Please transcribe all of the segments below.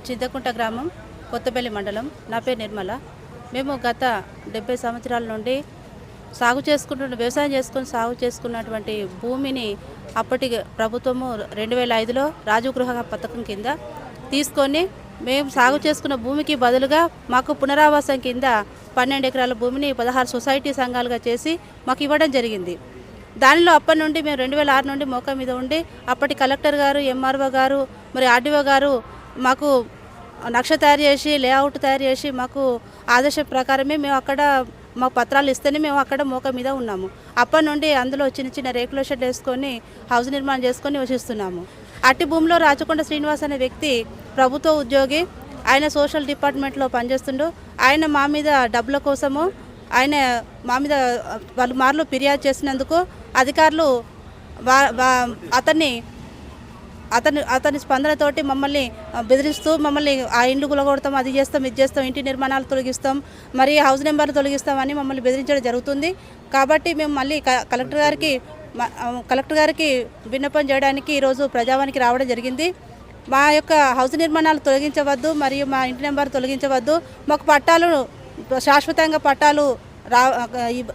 చింతకుంట గ్రామం, కొత్తపల్లి మండలం. నా పేరు నిర్మల. మేము గత 70 సంవత్సరాల నుండి వ్యవసాయం చేసుకుని సాగు చేసుకున్నటువంటి భూమిని అప్పటి ప్రభుత్వము 2005లో రాజీవ్ గృహ పథకం కింద తీసుకొని మేము సాగు చేసుకున్న భూమికి బదులుగా మాకు పునరావాసం కింద 12 ఎకరాల భూమిని 16 సొసైటీ సంఘాలుగా చేసి మాకు ఇవ్వడం జరిగింది. దానిలో అప్పటి నుండి మేము 2006 నుండి మోకా మీద ఉండి అప్పటి కలెక్టర్ గారు, ఎంఆర్ఓ గారు, మరి ఆర్డీఓ గారు మాకు నక్ష తయారు చేసి లేఅవుట్ తయారు చేసి మాకు ఆదేశం ప్రకారమే మేము అక్కడ మాకు పత్రాలు ఇస్తేనే మేము అక్కడ మోక మీద ఉన్నాము. అప్పటి నుండి అందులో చిన్న చిన్న రేకుల షెడ్ వేసుకొని హౌస్ నిర్మాణం చేసుకొని నివసిస్తున్నాము. అట్టి భూమిలో రాచకొండ శ్రీనివాస్ అనే వ్యక్తి ప్రభుత్వ ఉద్యోగి. ఆయన సోషల్ డిపార్ట్మెంట్లో పనిచేస్తుండు. ఆయన మా మీద డబ్బుల కోసము ఆయన మా మీద వాళ్ళు మార్లు ఫిర్యాదు చేసినందుకు అధికారులు అతని స్పందనతోటి మమ్మల్ని బెదిరిస్తూ మమ్మల్ని ఆ ఇండ్లు గులగొడతాం, అది చేస్తాం, ఇది చేస్తాం, ఇంటి నిర్మాణాలు తొలగిస్తాం, మరి హౌస్ నెంబర్లు తొలగిస్తామని మమ్మల్ని బెదిరించడం జరుగుతుంది. కాబట్టి మేము మళ్ళీ కలెక్టర్ గారికి విన్నపం చేయడానికి ఈరోజు ప్రజావానికి రావడం జరిగింది. మా యొక్క హౌస్ నిర్మాణాలు తొలగించవద్దు, మరియు మా ఇంటి నెంబర్ తొలగించవద్దు, మాకు పట్టాలు శాశ్వతంగా పట్టాలు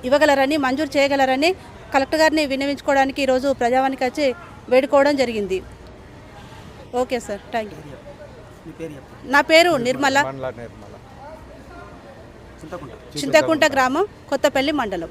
ఇవ్వగలరని, మంజూరు చేయగలరని కలెక్టర్ గారిని విన్నవించుకోవడానికి ఈరోజు ప్రజావానికి వచ్చి వేడుకోవడం జరిగింది. Okay sir, thank you. నా పేరు నిర్మల, చింతకుంట గ్రామం, కొత్తపల్లి మండలం.